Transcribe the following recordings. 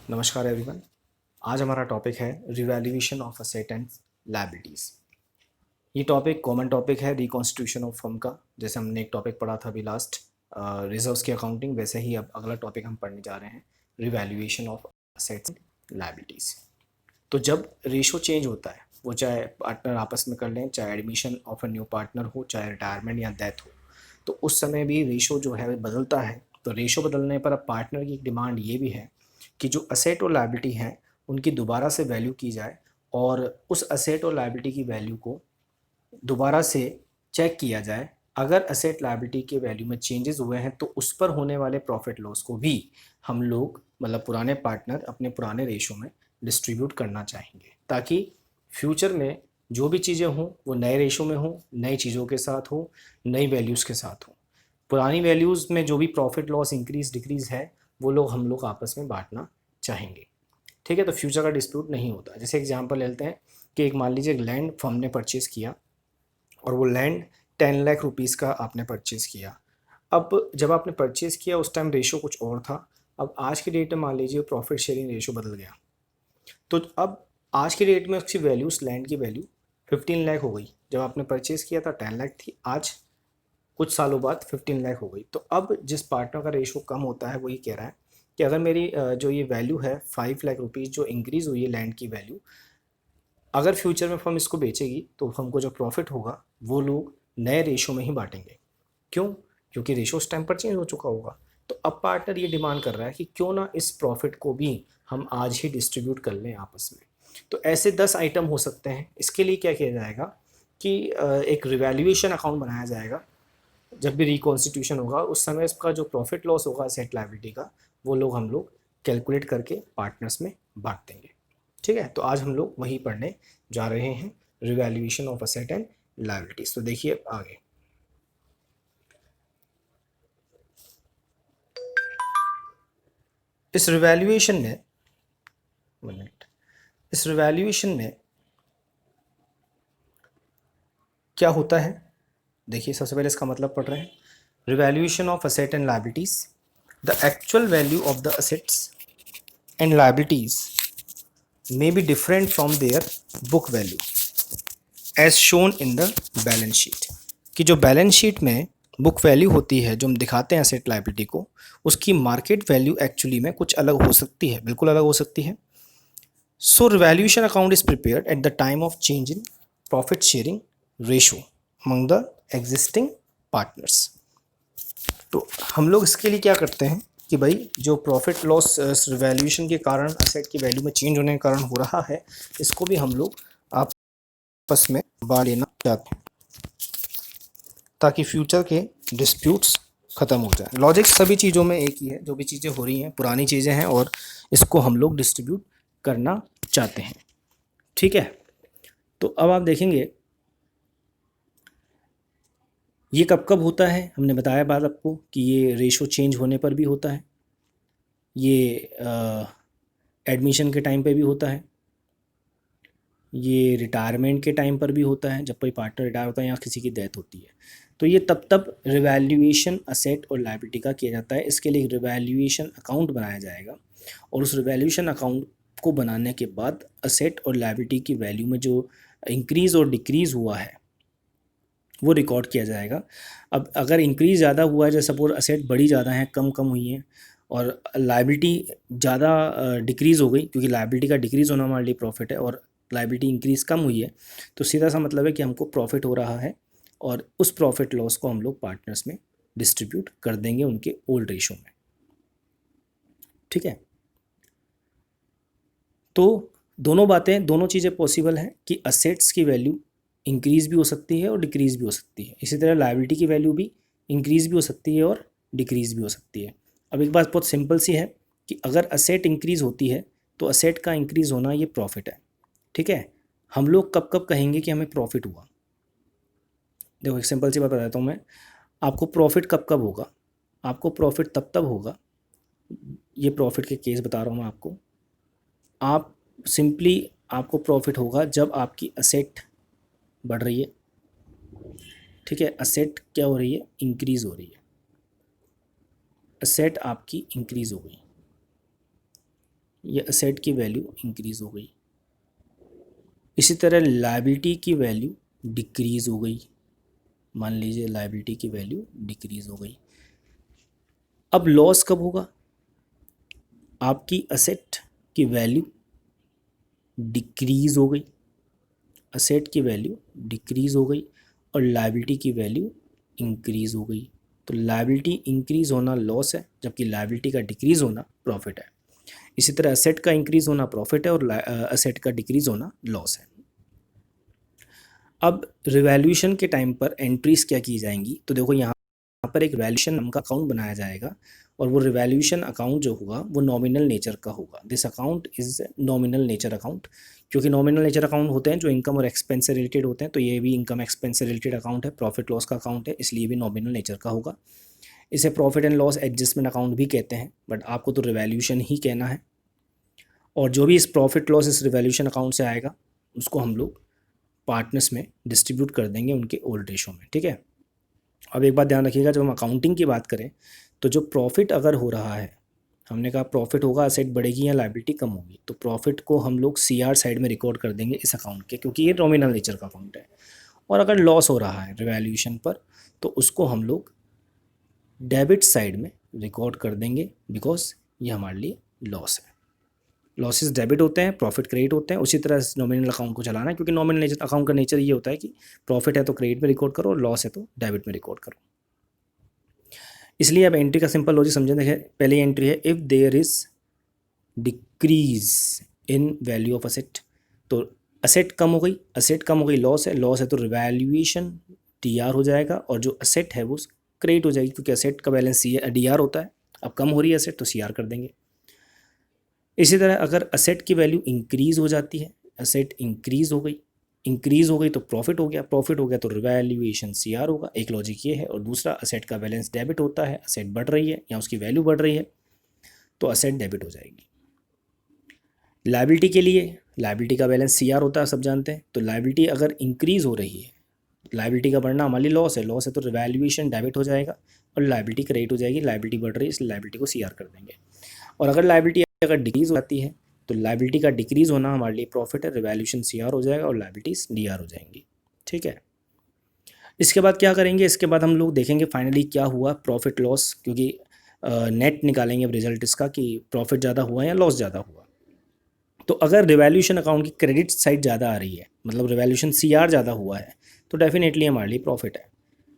नमस्कार एवरीवन। आज हमारा टॉपिक है revaluation of asset and liabilities. ये टॉपिक कॉमन टॉपिक है रिकॉन्स्टिट्यूशन ऑफ फर्म का। जैसे हमने एक टॉपिक पढ़ा था अभी लास्ट रिजर्व्स की अकाउंटिंग, वैसे ही अब अगला टॉपिक हम पढ़ने जा रहे हैं revaluation of assets and liabilities. तो जब रेशो चेंज होता है, वो चाहे पार्टनर आपस में कर लें, चाहे admission of a new partner हो, चाहे रिटायरमेंट या डेथ हो, तो उस समय भी रेशो जो है बदलता है। तो रेशो बदलने पर अब पार्टनर की एक डिमांड ये भी है कि जो असेट और लायबिलिटी हैं उनकी दोबारा से वैल्यू की जाए और उस असेट और लायबिलिटी की वैल्यू को दोबारा से चेक किया जाए। अगर असेट लायबिलिटी के वैल्यू में चेंजेस हुए हैं तो उस पर होने वाले प्रॉफिट लॉस को भी हम लोग मतलब पुराने पार्टनर अपने पुराने रेशो में डिस्ट्रीब्यूट करना चाहेंगे, ताकि फ्यूचर में जो भी चीज़ें हों वो नए रेशो में हों, नई चीज़ों के साथ हो, नई वैल्यूज़ के साथ हो। पुरानी वैल्यूज़ में जो भी प्रॉफिट लॉस इंक्रीज डिक्रीज है वो लोग हम लोग आपस में बांटना चाहेंगे। ठीक है, तो फ्यूचर का डिस्प्यूट नहीं होता। जैसे एग्जांपल लेते हैं कि एक मान लीजिए एक लैंड फर्म ने परचेज़ किया और वो लैंड 10 लाख रुपीज़ का आपने परचेज़ किया। अब जब आपने परचेज़ किया उस टाइम रेशो कुछ और था। अब आज की डेट में मान लीजिए प्रॉफिट शेयरिंग रेशो बदल गया, तो अब आज की डेट में उसकी वैल्यू, उस लैंड की वैल्यू 15 लाख हो गई। जब आपने परचेज़ किया था 10 लाख थी, आज कुछ सालों बाद 15 लाख हो गई। तो अब जिस पार्टनर का रेशो कम होता है वो ये कह रहा है कि अगर मेरी जो ये वैल्यू है 5 लाख रुपीज़ जो इंक्रीज़ हुई है लैंड की वैल्यू, अगर फ्यूचर में फर्म इसको बेचेगी तो हमको जो प्रॉफिट होगा वो लोग नए रेशो में ही बांटेंगे। क्यों? क्योंकि रेशो उस टाइम पर चेंज हो चुका होगा। तो अब पार्टनर ये डिमांड कर रहा है कि क्यों ना इस प्रॉफिट को भी हम आज ही डिस्ट्रीब्यूट कर लें आपस में। तो ऐसे 10 आइटम हो सकते हैं। इसके लिए क्या किया जाएगा कि एक रिवैल्यूएशन अकाउंट बनाया जाएगा। जब भी रिकॉन्स्टिट्यूशन होगा उस समय इसका जो प्रॉफिट लॉस होगा सेट लायबिलिटी का, वो लोग हम लोग कैलकुलेट करके पार्टनर्स में बांट देंगे। ठीक है, तो आज हम लोग वही पढ़ने जा रहे हैं, revaluation of asset and liabilities. तो देखिए आगे, इस रिवैल्यूएशन में मिनट इस रिवैल्यूएशन में क्या होता है। देखिए, सबसे पहले इसका मतलब पढ़ रहे हैं। Revaluation of asset and liabilities, the actual value of the assets and liabilities may be different from their book value as shown in the balance sheet. कि जो बैलेंस शीट में बुक वैल्यू होती है, जो हम दिखाते हैं एसेट लायबिलिटी को, उसकी मार्केट वैल्यू एक्चुअली में कुछ अलग हो सकती है, बिल्कुल अलग हो सकती है। So revaluation account is prepared at the time of change in profit sharing ratio among the existing partners. तो हम लोग इसके लिए क्या करते हैं कि भाई जो प्रॉफिट लॉस वैल्यूएशन के कारण असेट की वैल्यू में चेंज होने के कारण हो रहा है, इसको भी हम लोग आपस में बांट लेना चाहते हैं ताकि फ्यूचर के डिस्प्यूट्स ख़त्म हो जाए। लॉजिक सभी चीज़ों में एक ही है, जो भी चीज़ें हो रही हैं पुरानी चीज़ें हैं और इसको हम लोग डिस्ट्रीब्यूट करना चाहते हैं। ठीक है, तो अब आप देखेंगे ये कब कब होता है। हमने बताया बात आपको कि ये रेशो चेंज होने पर भी होता है, ये एडमिशन के टाइम पे भी होता है, ये रिटायरमेंट के टाइम पर भी होता है जब कोई पार्टनर रिटायर होता है या किसी की डेथ होती है। तो ये तब रिवैल्यूएशन असेट और लायबिलिटी का किया जाता है। इसके लिए एक रिवैल्यूएशन अकाउंट बनाया जाएगा और उस रिवैल्यूएशन अकाउंट को बनाने के बाद असेट और लायबिलिटी की वैल्यू में जो इंक्रीज़ और डिक्रीज़ हुआ है वो रिकॉर्ड किया जाएगा। अब अगर इंक्रीज़ ज़्यादा हुआ है, जैसे सपोज असेट बड़ी ज़्यादा हैं, कम कम हुई हैं, और लायबिलिटी ज़्यादा डिक्रीज़ हो गई, क्योंकि लायबिलिटी का डिक्रीज़ होना हमारे लिए प्रॉफिट है और लायबिलिटी इंक्रीज़ कम हुई है, तो सीधा सा मतलब है कि हमको प्रॉफिट हो रहा है और उस प्रॉफिट लॉस को हम लोग पार्टनर्स में डिस्ट्रीब्यूट कर देंगे उनके ओल्ड रेशो में। ठीक है, तो दोनों बातें, दोनों चीज़ें पॉसिबल हैं कि असेट्स की वैल्यू इंक्रीज़ भी हो सकती है और डिक्रीज़ भी हो सकती है। इसी तरह लायबिलिटी की वैल्यू भी इंक्रीज़ भी हो सकती है और डिक्रीज़ भी हो सकती है। अब एक बात बहुत सिंपल सी है कि अगर असेट इंक्रीज़ होती है तो असेट का इंक्रीज़ होना ये प्रॉफिट है। ठीक है, हम लोग कब कब कहेंगे कि हमें प्रॉफिट हुआ। देखो, एक सिंपल सी बात बताता हूँ मैं आपको। प्रॉफिट कब कब होगा? आपको प्रॉफिट तब तब होगा, ये प्रॉफिट के केस बता रहा हूँ मैं आपको। आप सिंपली, आपको प्रॉफिट होगा जब आपकी असेट बढ़ रही है। ठीक है, असेट क्या हो रही है? इंक्रीज़ हो रही है। असेट आपकी इंक्रीज़ हो गई। ये असेट की वैल्यू इंक्रीज हो गई। इसी तरह लायबिलिटी की वैल्यू डिक्रीज हो गई, मान लीजिए लायबिलिटी की वैल्यू डिक्रीज हो गई। अब लॉस कब होगा? आपकी असेट की वैल्यू डिक्रीज हो गई, असेट की वैल्यू डिक्रीज हो गई और लायबिलिटी की वैल्यू इंक्रीज हो गई। तो लायबिलिटी इंक्रीज होना लॉस है, जबकि लायबिलिटी का डिक्रीज होना प्रॉफिट है। इसी तरह असेट का इंक्रीज होना प्रॉफिट है और असेट का डिक्रीज होना लॉस है। अब रिवैल्यूएशन के टाइम पर एंट्रीज क्या की जाएंगी? तो देखो यहाँ पर एक वैल्यूएशन नाम का अकाउंट बनाया जाएगा और वो रिवैल्यूएशन अकाउंट जो होगा वो नॉमिनल नेचर का होगा। This account is nominal nature account, क्योंकि नॉमिनल नेचर अकाउंट होते हैं जो इनकम और एक्सपेंस से रिलेटेड होते हैं, तो ये भी इनकम एक्सपेंस से रिलेटेड अकाउंट है, प्रॉफिट लॉस का अकाउंट है, इसलिए भी नॉमिनल नेचर का होगा। इसे profit and loss adjustment account भी कहते हैं, बट आपको तो रिवैल्यूएशन ही कहना है। और जो भी इस प्रॉफिट लॉस इस रिवैल्यूएशन अकाउंट से आएगा उसको हम लोग पार्टनर्स में डिस्ट्रीब्यूट कर देंगे उनके ओल्ड रेशो में, ठीक है। अब एक बात ध्यान रखिएगा, जब हम अकाउंटिंग की बात करें तो जो प्रॉफिट अगर हो रहा है, हमने कहा प्रॉफिट होगा, असेट बढ़ेगी या लायबिलिटी कम होगी, तो प्रॉफिट को हम लोग सीआर साइड में रिकॉर्ड कर देंगे इस अकाउंट के, क्योंकि ये नॉमिनल नेचर का अकाउंट है। और अगर लॉस हो रहा है रिवैल्यूएशन पर तो उसको हम लोग डेबिट साइड में रिकॉर्ड कर देंगे, बिकॉज ये हमारे लिए लॉस है। लॉसेस डेबिट होते हैं, प्रॉफिट क्रेडिट होते हैं। उसी तरह नॉमिनल अकाउंट को चलाना है, क्योंकि नॉमिनल नेचर अकाउंट का नेचर ये होता है कि प्रॉफिट है तो क्रेडिट में रिकॉर्ड करो और लॉस है तो डेबिट में रिकॉर्ड करो। इसलिए अब एंट्री का सिंपल लॉजिक समझें। देखिए पहली एंट्री है, if there is decrease in value of asset, तो असेट कम हो गई, असेट कम हो गई लॉस है, लॉस है तो रिवैल्यूएशन टीआर हो जाएगा और जो असेट है वो क्रेडिट हो जाएगी, क्योंकि असेट का बैलेंस डीआर होता है। अब कम हो रही है असेट तो सीआर कर देंगे। इसी तरह अगर असेट की वैल्यू इंक्रीज हो जाती है, असेट इंक्रीज हो गई, इंक्रीज हो गई तो प्रॉफिट हो गया, प्रॉफिट हो गया तो रिवैल्यूएशन सीआर होगा। एक लॉजिक ये है। और दूसरा, असेट का बैलेंस डेबिट होता है, असेट बढ़ रही है या उसकी वैल्यू बढ़ रही है तो असेट डेबिट हो जाएगी। लायबिलिटी के लिए, लायबिलिटी का बैलेंस सीआर होता है, सब जानते हैं। तो लायबिलिटी अगर इंक्रीज हो रही है, लायबिलिटी का बढ़ना हमारी लॉस है, लॉस है तो रिवैल्यूएशन डेबिट हो जाएगा और लायबिलिटी क्रेडिट हो जाएगी। लायबिलिटी बढ़ रही है इसलिए लायबिलिटी को सीआर कर देंगे। और अगर लायबिलिटी अगर डिक्रीज हो जाती है तो लायबिलिटी का डिक्रीज होना हमारे लिए प्रॉफिट है, रिवैल्यूएशन सीआर हो जाएगा और लायबिलिटीज डीआर हो जाएंगी, ठीक है। इसके बाद क्या करेंगे? इसके बाद हम लोग देखेंगे फाइनली क्या हुआ प्रॉफिट लॉस, क्योंकि नेट निकालेंगे अब रिजल्ट इसका कि प्रॉफिट ज़्यादा हुआ या लॉस ज़्यादा हुआ। तो अगर रिवैल्यूएशन अकाउंट की क्रेडिट साइड ज़्यादा आ रही है, मतलब रिवैल्यूएशन सीआर ज़्यादा हुआ है, तो डेफिनेटली हमारे लिए प्रॉफिट है।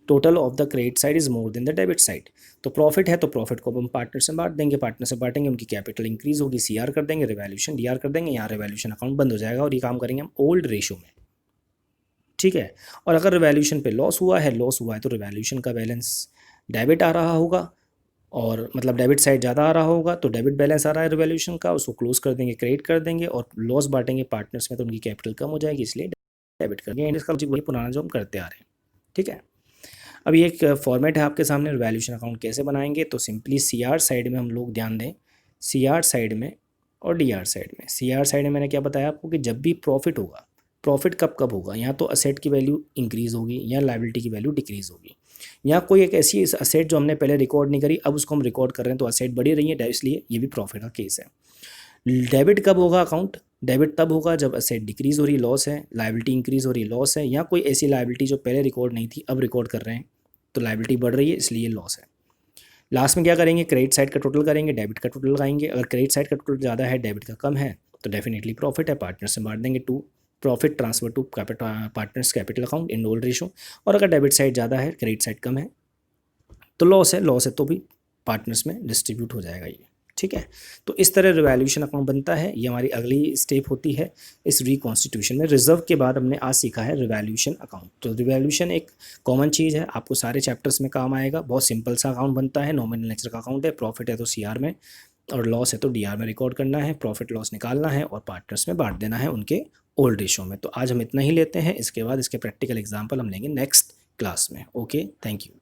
Total of the credit side is more than the debit side. तो प्रॉफिट है तो प्रॉफिट को हम पार्टनर से बांट देंगे, पार्टनर से बांटेंगे, उनकी कैपिटल इंक्रीज होगी, सीआर कर देंगे, रिवैल्यूएशन डीआर कर देंगे। यहाँ रिवैल्यूएशन अकाउंट बंद हो जाएगा और ये काम करेंगे हम ओल्ड रेशो में, ठीक है। और अगर रिवैल्यूएशन पे लॉस हुआ है तो रिवैल्यूएशन का बैलेंस डेबिट आ रहा होगा, और मतलब डेबिट साइड ज़्यादा आ रहा होगा तो डेबिट बैलेंस आ रहा है रिवैल्यूएशन का, उसको क्लोज कर देंगे, क्रेडिट कर देंगे। और लॉस बांटेंगे पार्टनर्स में तो उनकी कैपिटल कम हो जाएगी, इसलिए डेबिट कर देंगे। इसका वही पुराना जो हम करते आ रहे हैं, ठीक है। अब ये एक फॉर्मेट है आपके सामने, रिवैल्यूएशन अकाउंट कैसे बनाएंगे। तो सिंपली सीआर साइड में हम लोग ध्यान दें, सीआर साइड में और डीआर साइड में। सीआर साइड में मैंने क्या बताया आपको कि जब भी प्रॉफिट होगा, प्रॉफिट कब कब होगा, या तो असेट की वैल्यू इंक्रीज होगी या लायबिलिटी की वैल्यू डिक्रीज होगी, या कोई एक ऐसी असेट जो हमने पहले रिकॉर्ड नहीं करी अब उसको हम रिकॉर्ड कर रहे हैं तो असेट बढ़ी रही है, इसलिए ये भी प्रॉफिट का केस है। डेबिट कब होगा अकाउंट? डेबिट तब होगा जब असेट डिक्रीज हो रही लॉस है, लायबिलिटी इंक्रीज हो रही लॉस है, या कोई ऐसी लायबिलिटी जो पहले रिकॉर्ड नहीं थी अब रिकॉर्ड कर रहे हैं तो लायबिलिटी बढ़ रही है इसलिए लॉस है। लास्ट में क्या करेंगे? क्रेडिट साइड का टोटल करेंगे, डेबिट का टोटल लगाएंगे। अगर क्रेडिट साइड का टोटल ज़्यादा है, डेबिट का कम है, तो डेफिनेटली प्रॉफिट है, पार्टनर से बांट देंगे to profit transfer to partners capital account in old ratio. और अगर डेबिट साइड ज़्यादा है, क्रेडिट साइड कम है तो लॉस है, लॉस है तो भी पार्टनर्स में डिस्ट्रीब्यूट हो जाएगा ये, ठीक है। तो इस तरह रिवैल्यूएशन अकाउंट बनता है। ये हमारी अगली स्टेप होती है इस रिकॉन्स्टिट्यूशन में। रिजर्व के बाद हमने आज सीखा है रिवैल्यूएशन अकाउंट। तो रिवैल्यूएशन एक कॉमन चीज़ है, आपको सारे चैप्टर्स में काम आएगा। बहुत सिंपल सा अकाउंट बनता है, नॉमिनल नेचर का अकाउंट है, प्रॉफिट है तो सीआर में और लॉस है तो डीआर में रिकॉर्ड करना है, प्रॉफिट लॉस निकालना है और पार्टनर्स में बांट देना है उनके ओल्ड रेशो में। तो आज हम इतना ही लेते हैं, इसके बाद इसके प्रैक्टिकल एग्जाम्पल हम लेंगे नेक्स्ट क्लास में। Okay, thank you.